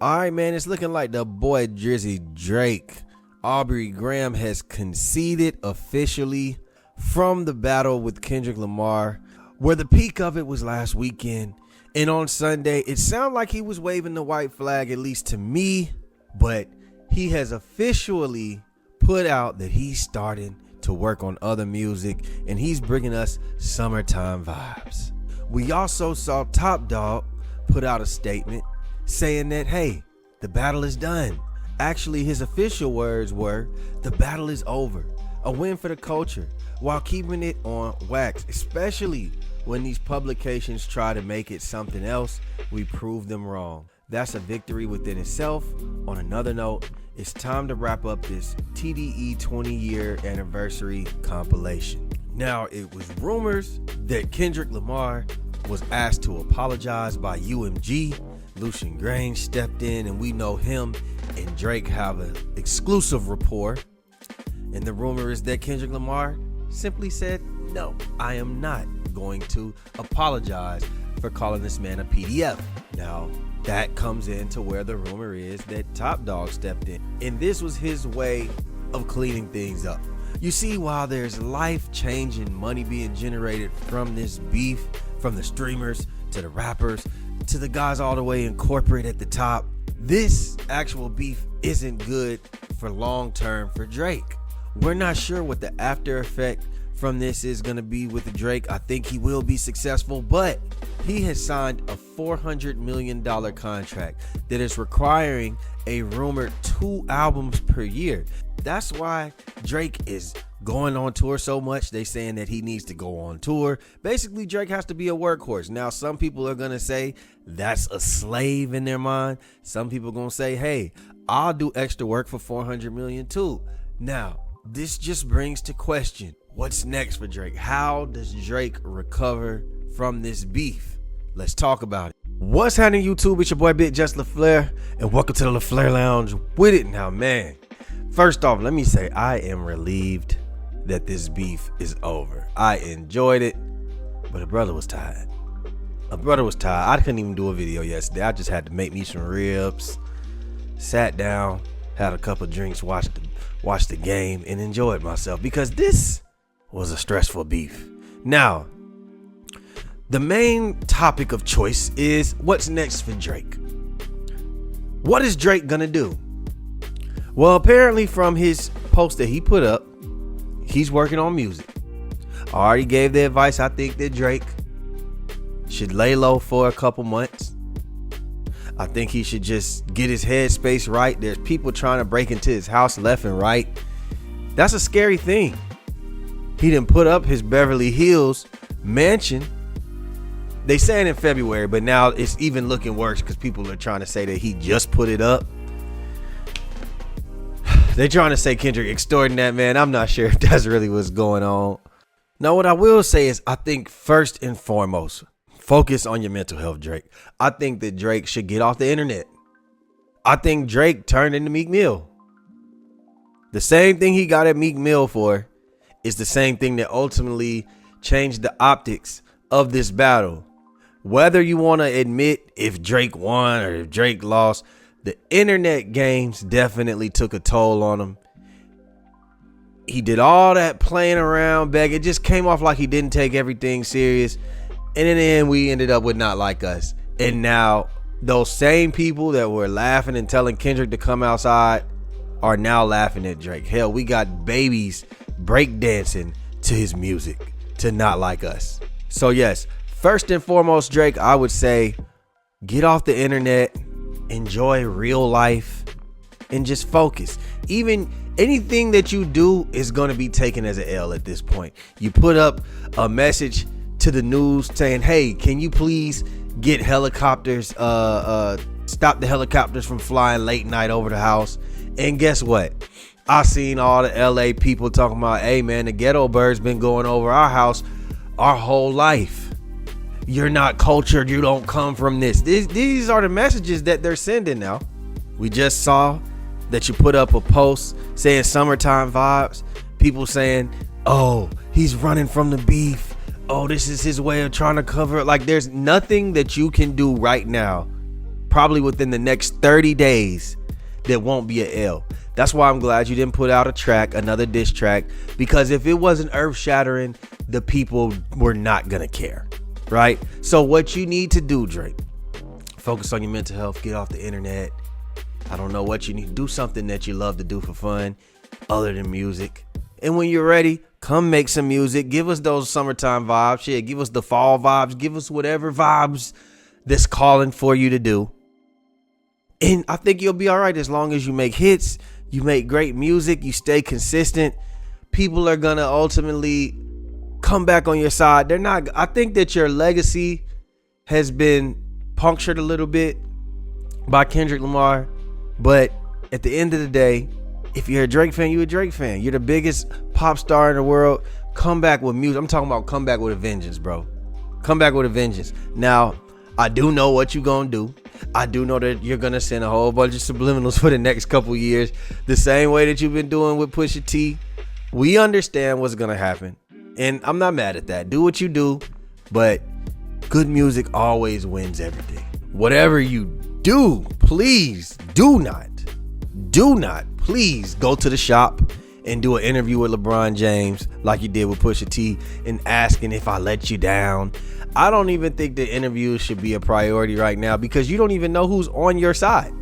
All right, man, it's looking like the boy Drizzy Drake, Aubrey Graham, has conceded officially from the battle with Kendrick Lamar, where the peak of it was last weekend. And on Sunday, it sounded like he was waving the white flag, at least to me, but he has officially put out that he's starting to work on other music and he's bringing us summertime vibes. We also saw Top Dawg put out a statement saying that, hey, the battle is done. Actually, his official words were, the battle is over. A win for the culture, while keeping it on wax, especially when these publications try to make it something else. We prove them wrong. That's a victory within itself. On another note, it's time to wrap up this TDE 20-year anniversary compilation. Now, it was rumors that Kendrick Lamar was asked to apologize by UMG. Lucian Grange stepped in, and we know him and Drake have an exclusive rapport. And the rumor is that Kendrick Lamar simply said, no, I am not going to apologize for calling this man a PDF. Now, that comes into where the rumor is that Top Dawg stepped in, and this was his way of cleaning things up. You see, while there's life-changing money being generated from this beef, from the streamers to the rappers to the guys all the way in corporate at the top, this actual beef isn't good for long-term for Drake. We're not sure what the after effect from this is going to be with Drake. I think he will be successful, but he has signed a $400 million contract that is requiring a rumored 2 albums per year. That's why Drake is going on tour so much. They saying that he needs to go on tour. Basically, Drake has to be a workhorse. Now, some people are going to say that's a slave in their mind. Some people are going to say, hey, I'll do extra work for $400 million too. Now, this just brings to question, what's next for Drake? How does Drake recover from this beef? Let's talk about it. What's happening, YouTube? It's your boy Big Just LaFlare, and welcome to the LaFlare Lounge with it. Now, man, first off, let me say I am relieved that this beef is over. I enjoyed it, but a brother was tired. I couldn't even do a video yesterday. I just had to make me some ribs, sat down, had a couple drinks, watched the game, and enjoyed myself because this was a stressful beef. Now, the main topic of choice is what's next for Drake. What is Drake gonna do? Well, apparently from his post that he put up, he's working on music. I already gave the advice. I think that Drake should lay low for a couple months. I think he should just get his headspace right. There's people trying to break into his house left and right. That's a scary thing. He didn't put up his Beverly Hills mansion. They saying in February, but now it's even looking worse because people are trying to say that he just put it up. They're trying to say Kendrick extorting that man. I'm not sure if that's really what's going on. Now, what I will say is I think first and foremost, focus on your mental health, Drake. I think that Drake should get off the internet. I think Drake turned into Meek Mill. The same thing he got at Meek Mill for is the same thing that ultimately changed the optics of this battle. Whether you want to admit if Drake won or if Drake lost, the internet games definitely took a toll on him. He did all that playing around, begging. It just came off like he didn't take everything serious. And in the end, we ended up with Not Like Us. And now those same people that were laughing and telling Kendrick to come outside are now laughing at Drake. Hell, we got babies breakdancing to his music, to Not Like Us. So yes, first and foremost, Drake, I would say get off the internet, enjoy real life, and just focus. Even anything that you do is going to be taken as an L at this point. You put up a message to the news saying, hey, can you please get helicopters, stop the helicopters from flying late night over the house? And guess what? I seen all the LA people talking about, hey man, the ghetto bird's been going over our house our whole life. You're not cultured. You don't come from this. These are the messages that they're sending now. We just saw that you put up a post saying summertime vibes. People saying, oh, he's running from the beef. Oh, this is his way of trying to cover it. Like, there's nothing that you can do right now probably within the next 30 days, there won't be a L. That's why I'm glad you didn't put out a track, another diss track, because if it wasn't earth shattering, the people were not gonna care, right? So what you need to do, Drake, focus on your mental health, get off the internet. I don't know what you need. Do something that you love to do for fun other than music. And when you're ready, come make some music. Give us those summertime vibes. Shit, give us the fall vibes. Give us whatever vibes that's calling for you to do. And I think you'll be all right as long as you make hits, you make great music, you stay consistent. People are going to ultimately come back on your side. They're not. I think that your legacy has been punctured a little bit by Kendrick Lamar. But at the end of the day, if you're a Drake fan, you're a Drake fan. You're the biggest pop star in the world. Come back with music. I'm talking about come back with a vengeance, bro. Come back with a vengeance. Now, I do know what you're going to do. I do know that you're going to send a whole bunch of subliminals for the next couple years. The same way that you've been doing with Pusha T. We understand what's going to happen. And I'm not mad at that. Do what you do. But good music always wins everything. Whatever you do, please do not, please go to the shop and do an interview with LeBron James like you did with Pusha T and asking if I let you down. I don't even think the interviews should be a priority right now because you don't even know who's on your side.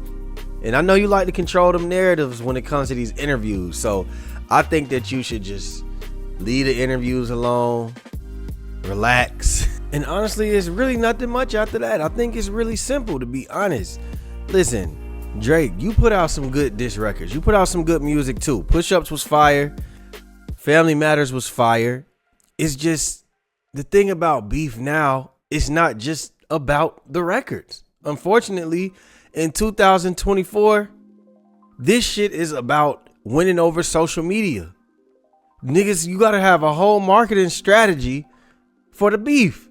And I know you like to control them narratives when it comes to these interviews. So I think that you should just leave the interviews alone, relax. And honestly, it's really nothing much after that. I think it's really simple, to be honest. Listen, Drake, you put out some good diss records. You put out some good music too. Push Ups was fire. Family Matters was fire. It's just the thing about beef now, it's not just about the records. Unfortunately, in 2024, this shit is about winning over social media. Niggas, you gotta have a whole marketing strategy for the beef.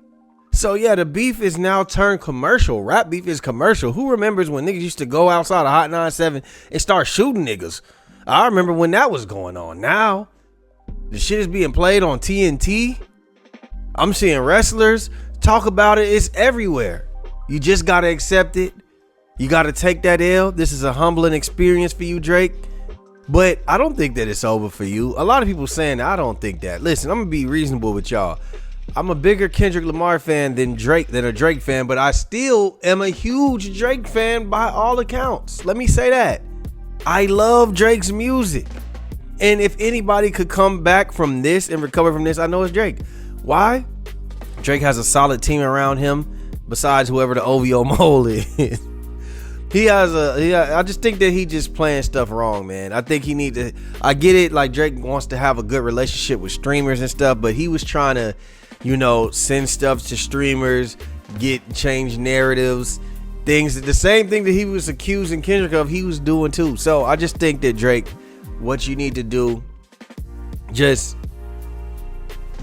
So yeah, the beef is now turned commercial. Rap beef is commercial. Who remembers when niggas used to go outside of Hot 97 and start shooting niggas? I remember when that was going on. Now, the shit is being played on TNT. I'm seeing wrestlers talk about it. It's everywhere. You just gotta accept it. You gotta take that L. This is a humbling experience for you, Drake. But I don't think that it's over for you. A lot of people saying I don't think that. Listen, I'm gonna be reasonable with y'all. I'm a bigger Kendrick Lamar fan than a Drake fan, but I still am a huge Drake fan by all accounts. Let me say that. I love Drake's music. And if anybody could come back from this and recover from this, I know it's Drake. Why? Drake has a solid team around him besides whoever the OVO mole is. I just think that he just playing stuff wrong, man. I think he need to, I get it, like Drake wants to have a good relationship with streamers and stuff, but he was trying to, send stuff to streamers, change narratives, things, the same thing that he was accusing Kendrick of, he was doing too. So I just think that Drake, what you need to do, just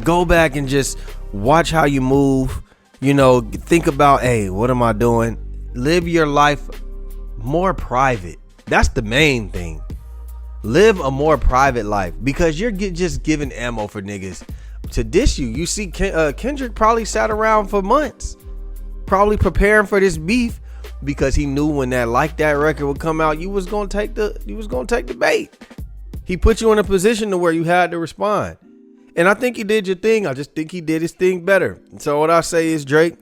go back and just watch how you move, think about, hey, what am I doing? Live your life more private. That's the main thing. Live a more private life, because you're just giving ammo for niggas to diss you. You see, Kendrick probably sat around for months, probably preparing for this beef, because he knew when that record would come out, you was gonna take the bait. He put you in a position to where you had to respond, and I think he did your thing. I just think he did his thing better. So what I say is, Drake,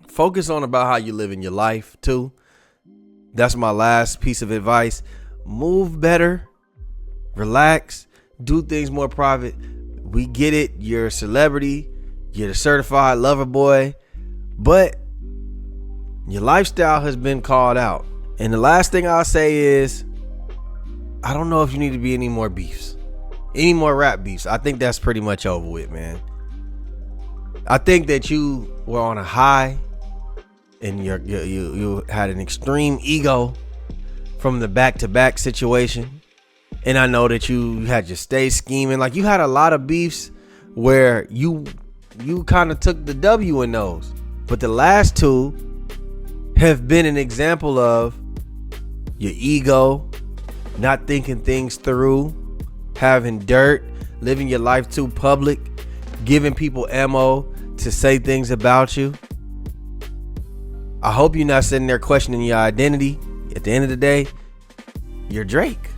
focus on about how you live in your life too. That's my last piece of advice. Move better, relax, do things more private. We get it. You're a celebrity. You're the certified lover boy, but your lifestyle has been called out. And the last thing I'll say is, I don't know if you need to be any more beefs, any more rap beefs. I think that's pretty much over with, man. I think that you were on a high, and you had an extreme ego from the back-to-back situation. And I know that you had your stay scheming. Like, you had a lot of beefs where you kind of took the W in those. But the last two have been an example of your ego, not thinking things through, having dirt, living your life too public, giving people ammo to say things about you. I hope you're not sitting there questioning your identity. At the end of the day, you're Drake.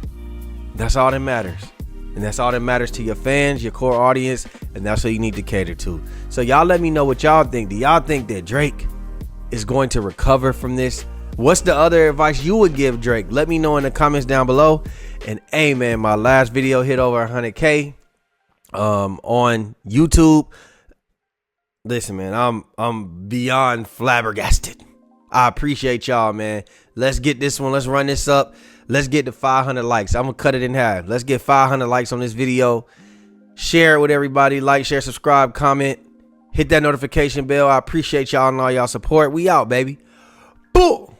That's all that matters. And that's all that matters to your fans, your core audience, and that's what you need to cater to. So y'all let me know what y'all think. Do y'all think that Drake is going to recover from this? What's the other advice you would give Drake? Let me know in the comments down below. And hey man, my last video hit over 100K on YouTube. Listen man, I'm beyond flabbergasted. I appreciate y'all, man. Let's get this one. Let's run this up. Let's get to 500 likes. I'm gonna cut it in half. Let's get 500 likes on this video. Share it with everybody. Like, share, subscribe, comment, hit that notification bell. I appreciate y'all and all y'all support. We out, baby. Boom.